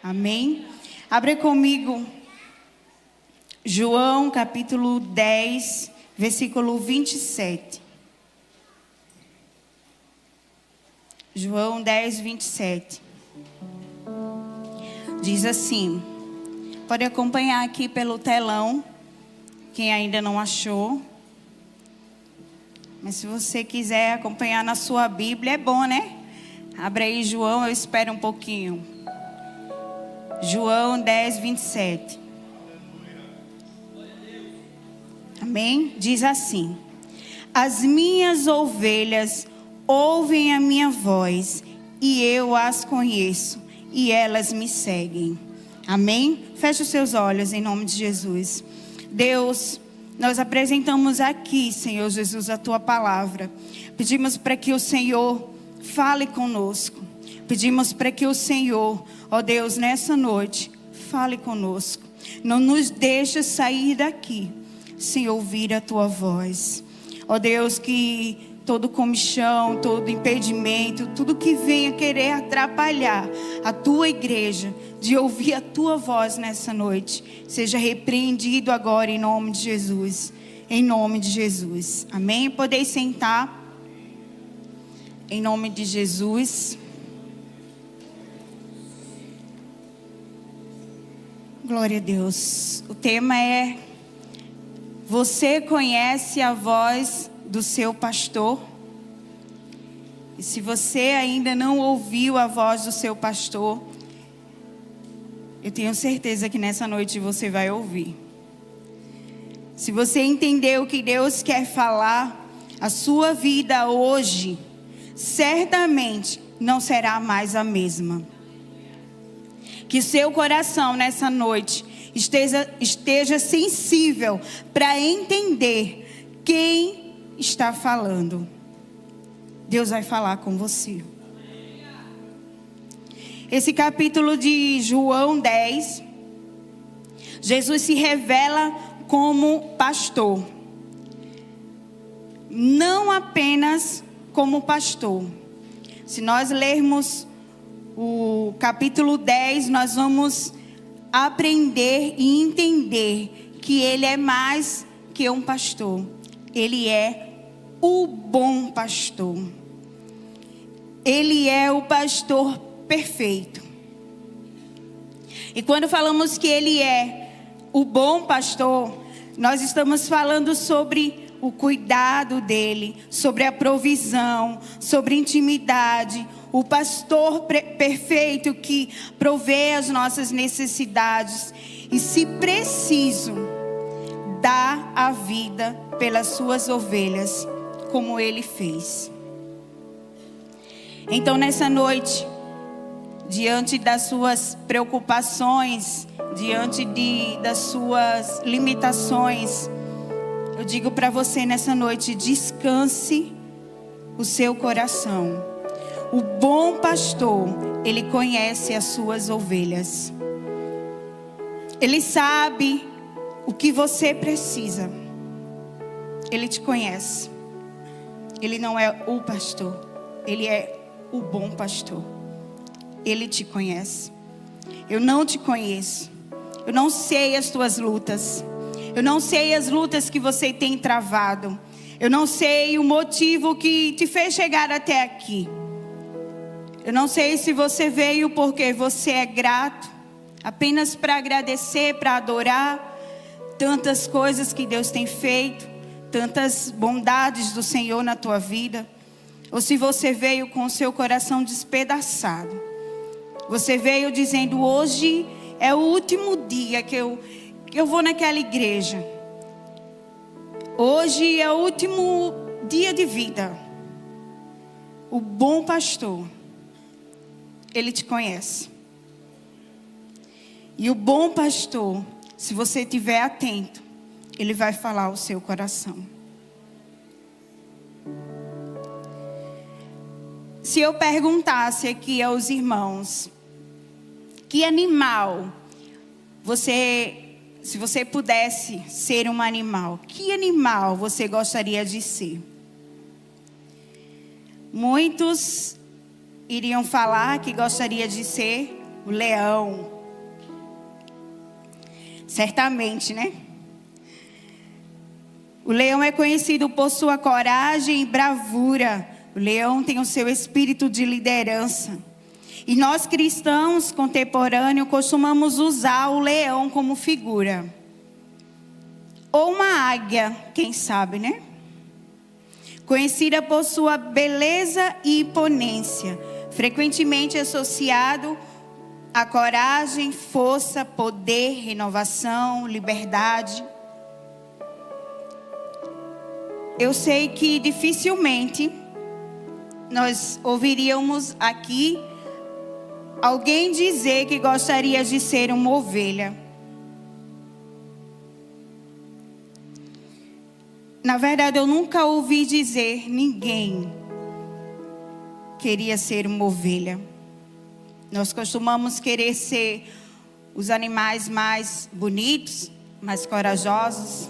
Amém? Abre comigo João capítulo 10, versículo 27. João 10, 27. Diz assim, pode acompanhar aqui pelo telão, quem ainda não achou. Mas se você quiser acompanhar na sua Bíblia, é bom, né? Abre aí João, eu espero um pouquinho. João 10, 27. Amém? Diz assim: as minhas ovelhas ouvem a minha voz, e eu as conheço, e elas me seguem. Amém? Feche os seus olhos em nome de Jesus. Deus, nós apresentamos aqui, Senhor Jesus, a Tua palavra. Pedimos para que o Senhor fale conosco. Pedimos para que o Senhor, ó Deus, nessa noite, fale conosco. Não nos deixe sair daqui sem ouvir a Tua voz. Ó Deus, que todo comichão, todo impedimento, tudo que venha querer atrapalhar a Tua igreja de ouvir a Tua voz nessa noite, seja repreendido agora em nome de Jesus. Em nome de Jesus. Amém? Podeis sentar. Em nome de Jesus. Glória a Deus. O tema é: você conhece a voz do seu pastor? E se você ainda não ouviu a voz do seu pastor, eu tenho certeza que nessa noite você vai ouvir. Se você entendeu o que Deus quer falar, a sua vida hoje certamente não será mais a mesma. Que seu coração nessa noite esteja sensível para entender quem está falando. Deus vai falar com você. Esse capítulo de João 10, Jesus se revela como pastor. Não apenas como pastor. Se nós lermos o capítulo 10, nós vamos aprender e entender que Ele é mais que um pastor. Ele é o bom pastor. Ele é o pastor perfeito. E quando falamos que Ele é o bom pastor, nós estamos falando sobre o cuidado dele, sobre a provisão, sobre intimidade. O pastor perfeito que provê as nossas necessidades. E se preciso, dá a vida pelas suas ovelhas, como ele fez. Então nessa noite, diante das suas preocupações, diante das suas limitações, eu digo para você nessa noite: descanse o seu coração. O bom pastor, ele conhece as suas ovelhas. Ele sabe o que você precisa. Ele te conhece. Ele não é o pastor, ele é o bom pastor. Ele te conhece. Eu não te conheço. Eu não sei as tuas lutas. Eu não sei as lutas que você tem travado. Eu não sei o motivo que te fez chegar até aqui. Eu não sei se você veio porque você é grato, apenas para agradecer, para adorar tantas coisas que Deus tem feito, tantas bondades do Senhor na tua vida. Ou se você veio com o seu coração despedaçado. Você veio dizendo: hoje é o último dia que eu vou naquela igreja. Hoje é o último dia de vida. O bom pastor, ele te conhece. E o bom pastor, se você estiver atento, ele vai falar ao seu coração. Se eu perguntasse aqui aos irmãos, que animal se você pudesse ser um animal, que animal você gostaria de ser? Muitos iriam falar que gostaria de ser o leão. Certamente, né? O leão é conhecido por sua coragem e bravura. O leão tem o seu espírito de liderança. E nós cristãos contemporâneos costumamos usar o leão como figura. Ou uma águia, quem sabe, né? Conhecida por sua beleza e imponência, frequentemente associado a coragem, força, poder, renovação, liberdade. Eu sei que dificilmente nós ouviríamos aqui alguém dizer que gostaria de ser uma ovelha. Na verdade, eu nunca ouvi dizer ninguém queria ser uma ovelha. Nós costumamos querer ser os animais mais bonitos, mais corajosos.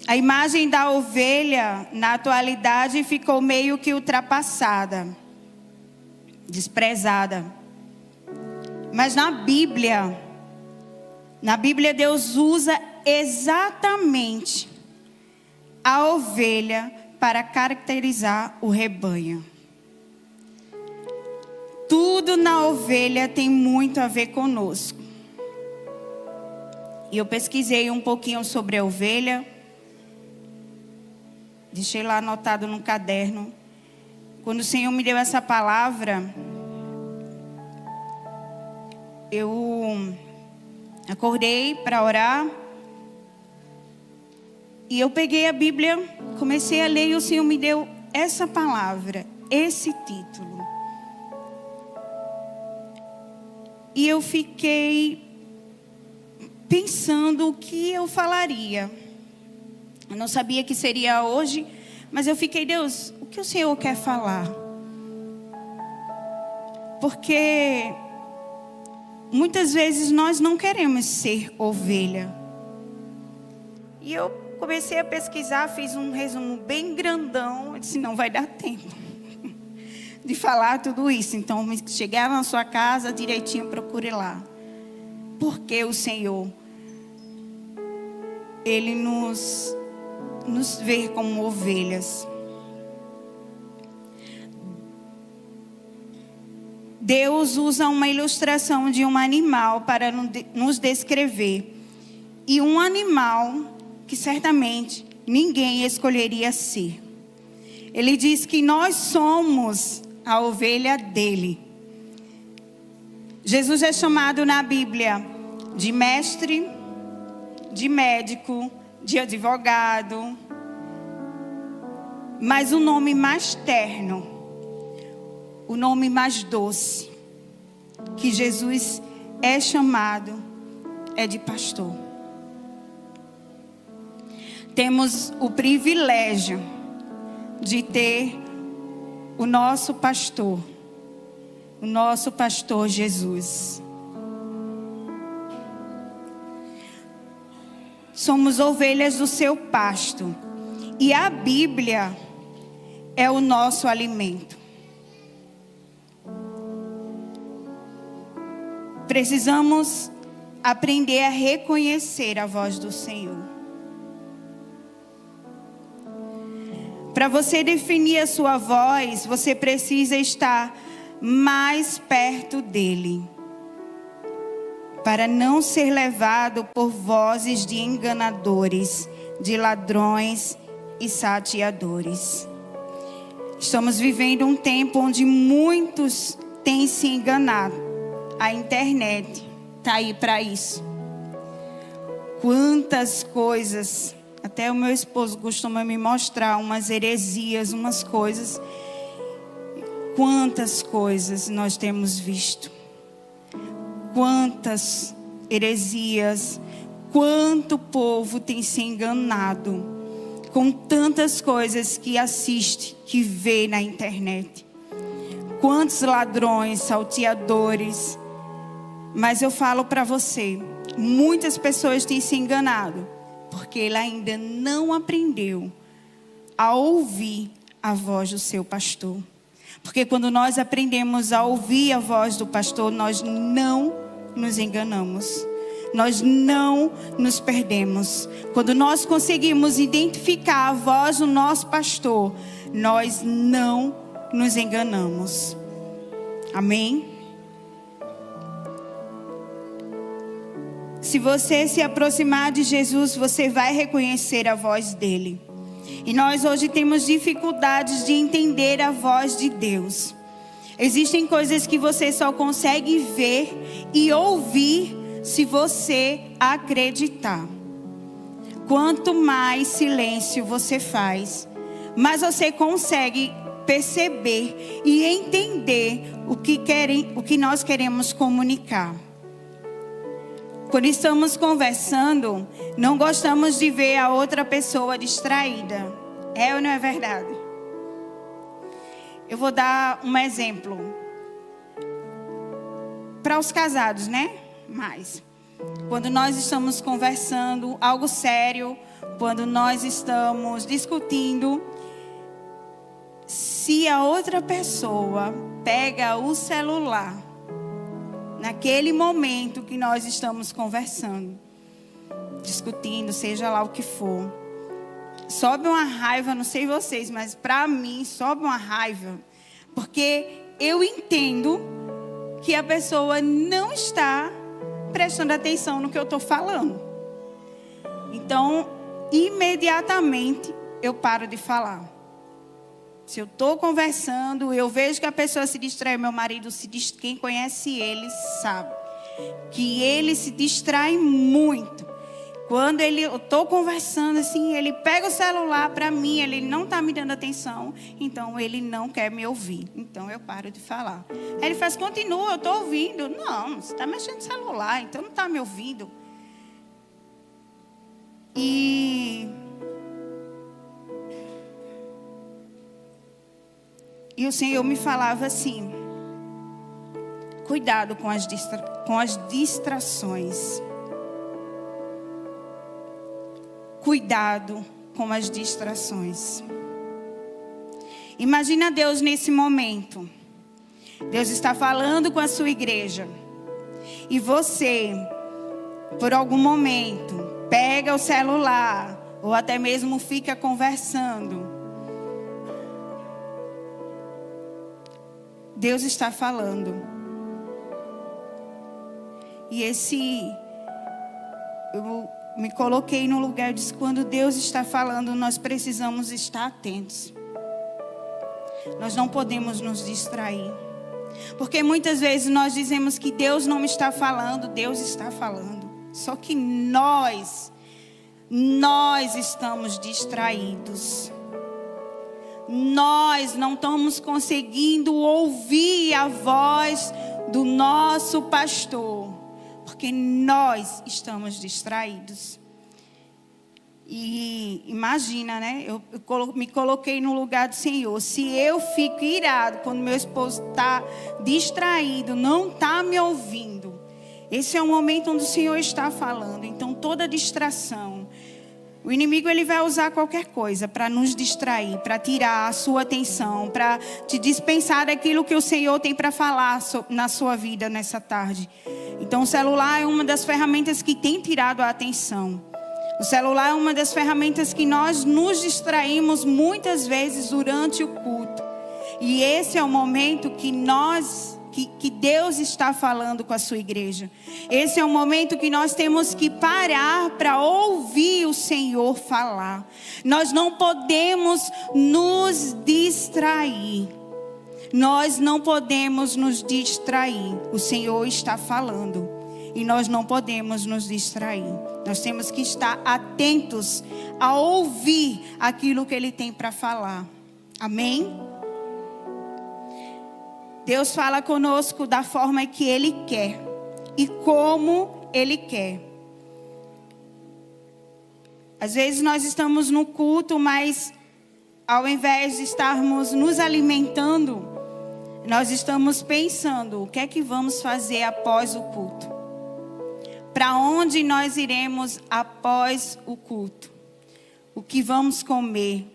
A imagem da ovelha, na atualidade, ficou meio que ultrapassada, desprezada. Mas na Bíblia Deus usa exatamente a ovelha para caracterizar o rebanho. Tudo na ovelha tem muito a ver conosco. E eu pesquisei um pouquinho sobre a ovelha. Deixei lá anotado no caderno. Quando o Senhor me deu essa palavra, eu acordei para orar. E eu peguei a Bíblia, comecei a ler e o Senhor me deu essa palavra, esse título. E eu fiquei pensando o que eu falaria. Eu não sabia que seria hoje, mas eu fiquei, Deus, o que o Senhor quer falar? Porque muitas vezes nós não queremos ser ovelha. E eu comecei a pesquisar, fiz um resumo bem grandão. Eu disse, não vai dar tempo de falar tudo isso. Então, chegar na sua casa direitinho, procure lá. Porque o Senhor, Ele nos vê como ovelhas. Deus usa uma ilustração de um animal para nos descrever. E um animal que certamente ninguém escolheria ser. Ele diz que nós somos a ovelha dele. Jesus é chamado na Bíblia de mestre, de médico, de advogado. Mas o nome mais terno, o nome mais doce que Jesus é chamado é de pastor. Temos o privilégio de ter o nosso pastor Jesus. Somos ovelhas do seu pasto e a Bíblia é o nosso alimento. Precisamos aprender a reconhecer a voz do Senhor. Para você definir a sua voz, você precisa estar mais perto dele. Para não ser levado por vozes de enganadores, de ladrões e salteadores. Estamos vivendo um tempo onde muitos têm se enganado. A internet está aí para isso. Quantas coisas, até o meu esposo costuma me mostrar umas heresias, umas coisas. Quantas coisas nós temos visto. Quantas heresias, quanto povo tem se enganado com tantas coisas que assiste, que vê na internet. Quantos ladrões, salteadores. Mas eu falo para você, muitas pessoas têm se enganado, porque ele ainda não aprendeu a ouvir a voz do seu pastor. Porque quando nós aprendemos a ouvir a voz do pastor, nós não nos enganamos. Nós não nos perdemos. Quando nós conseguimos identificar a voz do nosso pastor, nós não nos enganamos. Amém? Se você se aproximar de Jesus, você vai reconhecer a voz dele. E nós hoje temos dificuldades de entender a voz de Deus. Existem coisas que você só consegue ver e ouvir se você acreditar. Quanto mais silêncio você faz, mais você consegue perceber e entender o que nós queremos comunicar. Quando estamos conversando, não gostamos de ver a outra pessoa distraída. É ou não é verdade? Eu vou dar um exemplo. Para os casados, né? Mas quando nós estamos conversando algo sério, quando nós estamos discutindo, se a outra pessoa pega o celular, naquele momento que nós estamos conversando, discutindo, seja lá o que for, sobe uma raiva, não sei vocês, mas para mim sobe uma raiva, porque eu entendo que a pessoa não está prestando atenção no que eu estou falando. Então, imediatamente eu paro de falar. Se eu estou conversando, eu vejo que a pessoa se distrai, meu marido quem conhece ele sabe que ele se distrai muito. Quando eu estou conversando assim, ele pega o celular para mim, ele não está me dando atenção, então ele não quer me ouvir. Então eu paro de falar. Aí ele faz, continua, eu estou ouvindo. Não, você está mexendo no celular, então não está me ouvindo. E o Senhor me falava assim, cuidado com as distrações. Cuidado com as distrações. Imagina Deus nesse momento. Deus está falando com a sua igreja. E você, por algum momento, pega o celular, ou até mesmo fica conversando. Deus está falando. E eu me coloquei no lugar, eu disse, quando Deus está falando, nós precisamos estar atentos. Nós não podemos nos distrair. Porque muitas vezes nós dizemos que Deus não está falando, Deus está falando. Só que nós estamos distraídos. Nós não estamos conseguindo ouvir a voz do nosso pastor, porque nós estamos distraídos. E imagina, né? Eu me coloquei no lugar do Senhor. Se eu fico irado quando meu esposo está distraído, não está me ouvindo, esse é o momento onde o Senhor está falando. Então toda distração, o inimigo ele vai usar qualquer coisa para nos distrair, para tirar a sua atenção, para te dispensar daquilo que o Senhor tem para falar na sua vida nessa tarde. Então o celular é uma das ferramentas que tem tirado a atenção. O celular é uma das ferramentas que nós nos distraímos muitas vezes durante o culto. E esse é o momento que Deus está falando com a sua igreja. Esse é o momento que nós temos que parar para ouvir o Senhor falar. Nós não podemos nos distrair. Nós não podemos nos distrair. O Senhor está falando. E nós não podemos nos distrair. Nós temos que estar atentos a ouvir aquilo que Ele tem para falar. Amém? Deus fala conosco da forma que Ele quer e como Ele quer. Às vezes nós estamos no culto, mas ao invés de estarmos nos alimentando, nós estamos pensando o que é que vamos fazer após o culto. Para onde nós iremos após o culto? O que vamos comer?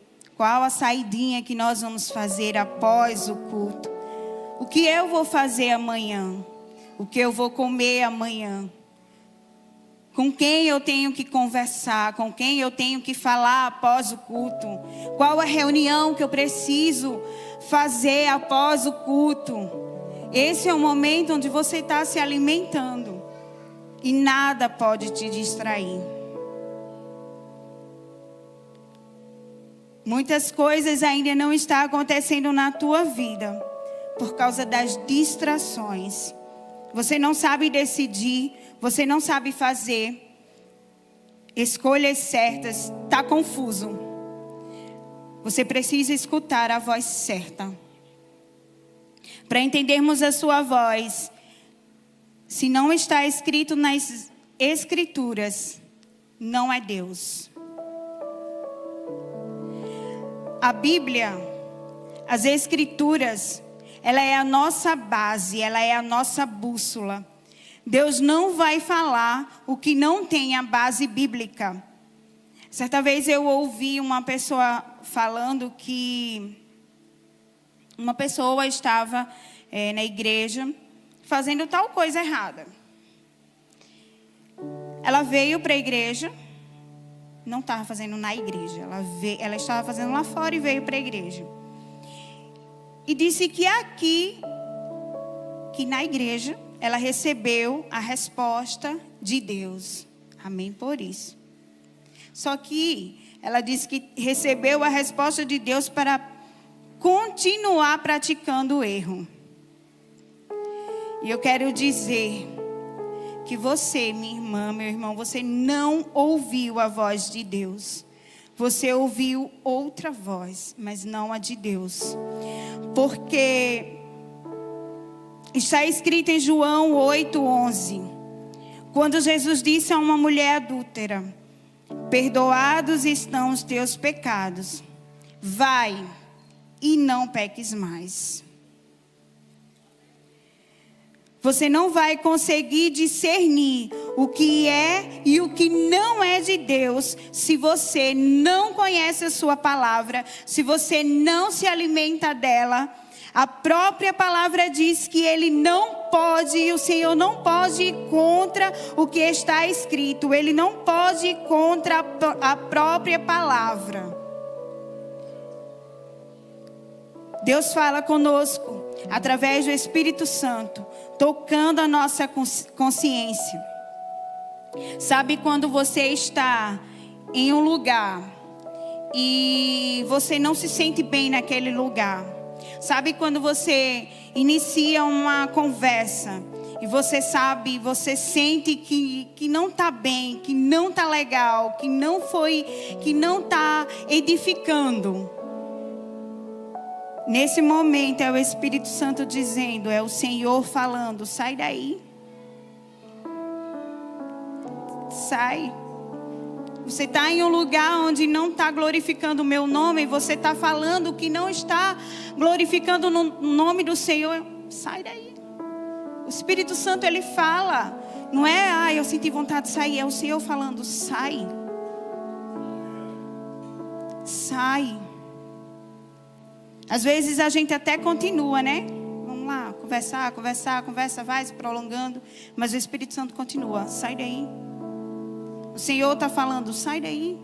Qual a saidinha que nós vamos fazer após o culto? O que eu vou fazer amanhã? O que eu vou comer amanhã? Com quem eu tenho que conversar? Com quem eu tenho que falar após o culto? Qual a reunião que eu preciso fazer após o culto? Esse é o momento onde você está se alimentando. E nada pode te distrair. Muitas coisas ainda não estão acontecendo na tua vida por causa das distrações. Você não sabe decidir, você não sabe fazer escolhas certas, está confuso. Você precisa escutar a voz certa. Para entendermos a sua voz, se não está escrito nas Escrituras, não é Deus. A Bíblia, as Escrituras, ela é a nossa base, ela é a nossa bússola. Deus não vai falar o que não tem a base bíblica. Certa vez eu ouvi uma pessoa falando que uma pessoa estava na igreja fazendo tal coisa errada. Ela veio para a igreja, não estava fazendo na igreja, ela estava fazendo lá fora e veio para a igreja. E disse que que na igreja, ela recebeu a resposta de Deus. Amém por isso. Só que ela disse que recebeu a resposta de Deus para continuar praticando o erro. E eu quero dizer que você, minha irmã, meu irmão, você não ouviu a voz de Deus. Você ouviu outra voz, mas não a de Deus. Porque está escrito em João 8:11. Quando Jesus disse a uma mulher adúltera: perdoados estão os teus pecados. Vai e não peques mais. Você não vai conseguir discernir o que é e o que não é de Deus se você não conhece a sua palavra, se você não se alimenta dela. A própria palavra diz que ele não pode, o Senhor não pode ir contra o que está escrito. Ele não pode ir contra a própria palavra. Deus fala conosco através do Espírito Santo, tocando a nossa consciência. Sabe quando você está em um lugar e você não se sente bem naquele lugar? Sabe quando você inicia uma conversa e você sente que não está bem, que não está legal, que não está edificando? Nesse momento é o Espírito Santo dizendo, é o Senhor falando: sai daí. Sai. Você está em um lugar onde não está glorificando o meu nome, você está falando que não está glorificando o nome do Senhor. Sai daí. O Espírito Santo, ele fala. Não é, eu senti vontade de sair. É o Senhor falando: sai. Sai. Às vezes a gente até continua, né? Vamos lá, conversa, vai se prolongando. Mas o Espírito Santo continua: sai daí. O Senhor está falando: sai daí.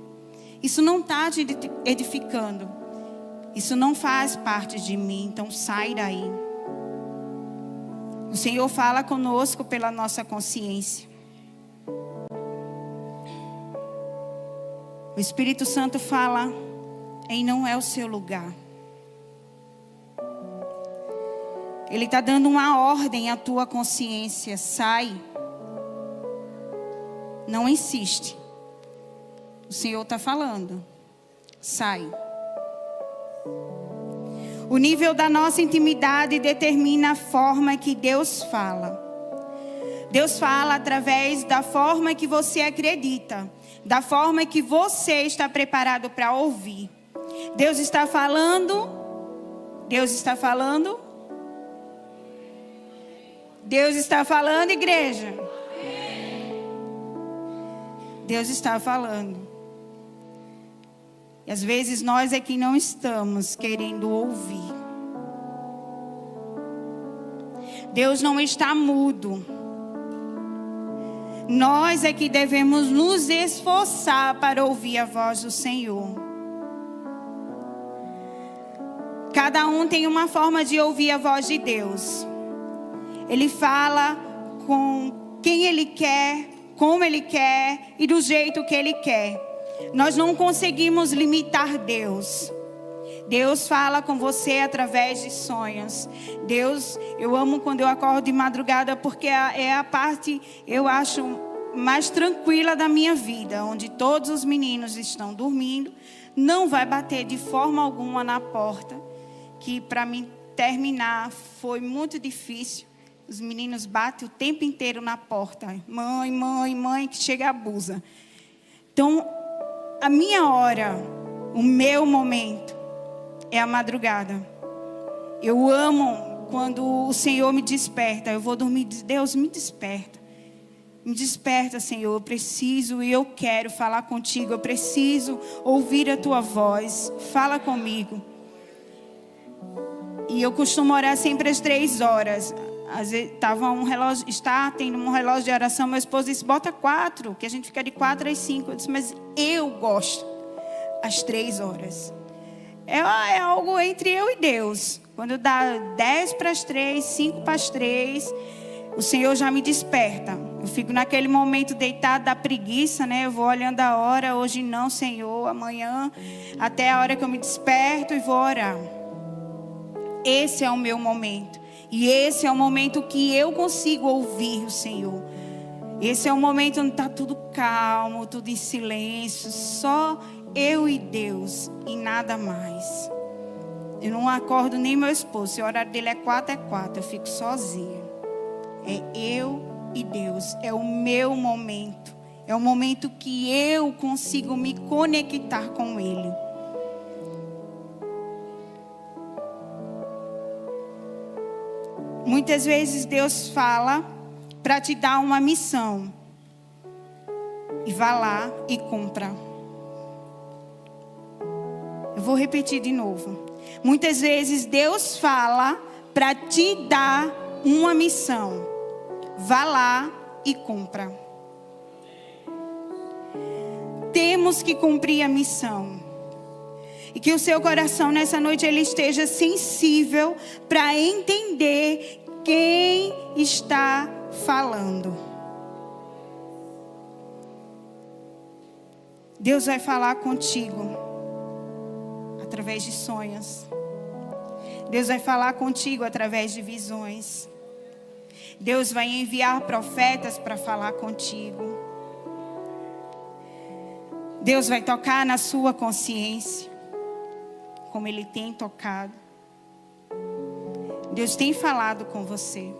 Isso não está te edificando. Isso não faz parte de mim. Então sai daí. O Senhor fala conosco pela nossa consciência. O Espírito Santo fala: não é o seu lugar. Ele está dando uma ordem à tua consciência: sai. Não insiste. O Senhor está falando: sai. O nível da nossa intimidade determina a forma que Deus fala. Deus fala através da forma que você acredita, da forma que você está preparado para ouvir. Deus está falando. Deus está falando. Deus está falando, igreja. Deus está falando. E às vezes nós é que não estamos querendo ouvir. Deus não está mudo. Nós é que devemos nos esforçar para ouvir a voz do Senhor. Cada um tem uma forma de ouvir a voz de Deus. Ele fala com quem Ele quer, como Ele quer e do jeito que Ele quer. Nós não conseguimos limitar Deus. Deus fala com você através de sonhos. Deus, eu amo quando eu acordo de madrugada, porque é a parte, eu acho, mais tranquila da minha vida. Onde todos os meninos estão dormindo. Não vai bater de forma alguma na porta. Que para mim terminar foi muito difícil. Os meninos batem o tempo inteiro na porta. Mãe, mãe, mãe, que chega abusa. Então, a minha hora, o meu momento, é a madrugada. Eu amo quando o Senhor me desperta. Eu vou dormir, Deus me desperta. Me desperta, Senhor. Eu preciso e eu quero falar contigo. Eu preciso ouvir a tua voz. Fala comigo. E eu costumo orar sempre às 3 horas. Às vezes está tendo um relógio de oração. Meu esposo disse, bota 4, que a gente fica de 4 às 5. Eu disse, mas eu gosto às 3 horas. É algo entre eu e Deus. Quando dá 10 para as 3, 5 para as 3, o Senhor já me desperta. Eu fico naquele momento deitado da preguiça, né? Eu vou olhando a hora, hoje não, Senhor, amanhã, até a hora que eu me desperto e vou orar. Esse é o meu momento. E esse é o momento que eu consigo ouvir o Senhor. Esse é o momento onde está tudo calmo, tudo em silêncio, só eu e Deus e nada mais. Eu não acordo nem meu esposo. Se o horário dele é 4, é 4. Eu fico sozinha. É eu e Deus. É o meu momento. É o momento que eu consigo me conectar com Ele. Muitas vezes Deus fala para te dar uma missão. E vá lá e cumpra. Eu vou repetir de novo. Muitas vezes Deus fala para te dar uma missão. Vá lá e cumpra. Temos que cumprir a missão. E que o seu coração nessa noite ele esteja sensível para entender quem está falando. Deus vai falar contigo através de sonhos. Deus vai falar contigo através de visões. Deus vai enviar profetas para falar contigo. Deus vai tocar na sua consciência, como Ele tem tocado. Deus tem falado com você.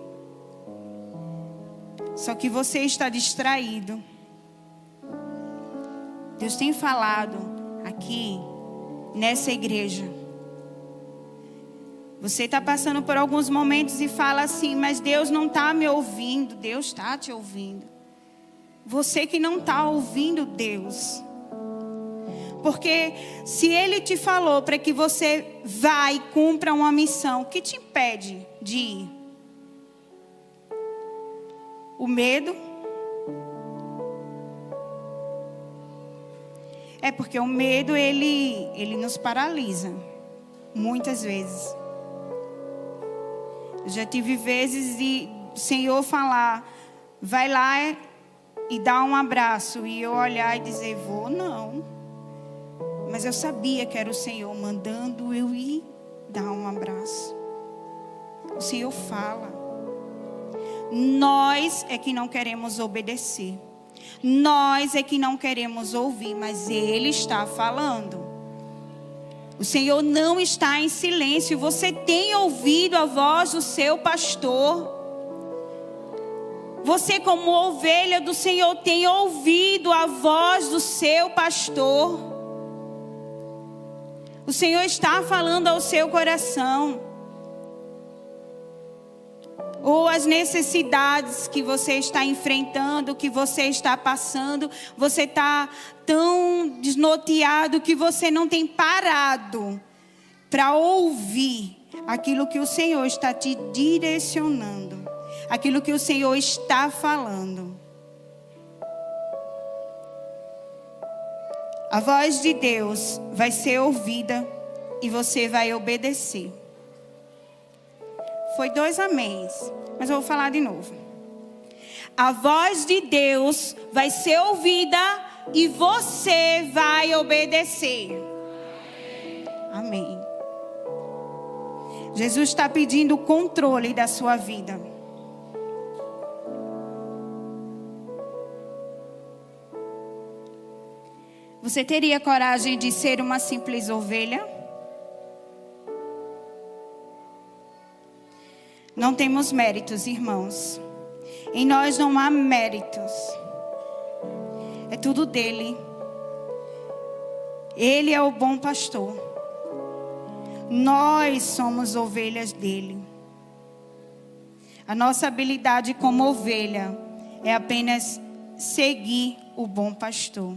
Só que você está distraído. Deus tem falado aqui, nessa igreja. Você está passando por alguns momentos e fala assim, mas Deus não está me ouvindo. Deus está te ouvindo. Você que não está ouvindo Deus. Porque se Ele te falou para que você vá e cumpra uma missão, o que te impede de ir? O medo? É porque o medo, ele nos paralisa. Muitas vezes. Eu já tive vezes de o Senhor falar, vai lá e dá um abraço. E eu olhar e dizer, vou não. Mas eu sabia que era o Senhor mandando eu ir dar um abraço. O Senhor fala. Nós é que não queremos obedecer. Nós é que não queremos ouvir, mas Ele está falando. O Senhor não está em silêncio. Você tem ouvido a voz do seu pastor. Você, como ovelha do Senhor, tem ouvido a voz do seu pastor. O Senhor está falando ao seu coração. ou as necessidades que você está enfrentando, que você está passando, você está tão desnorteado que você não tem parado para ouvir aquilo que o Senhor está te direcionando, aquilo que o Senhor está falando. A voz de Deus vai ser ouvida e você vai obedecer. Foi 2 améns, mas eu vou falar de novo. A voz de Deus vai ser ouvida e você vai obedecer. Amém. Jesus está pedindo o controle da sua vida. Você teria coragem de ser uma simples ovelha? Não temos méritos, irmãos. Em nós não há méritos. É tudo dele. Ele é o bom pastor. Nós somos ovelhas dele. A nossa habilidade como ovelha é apenas seguir o bom pastor.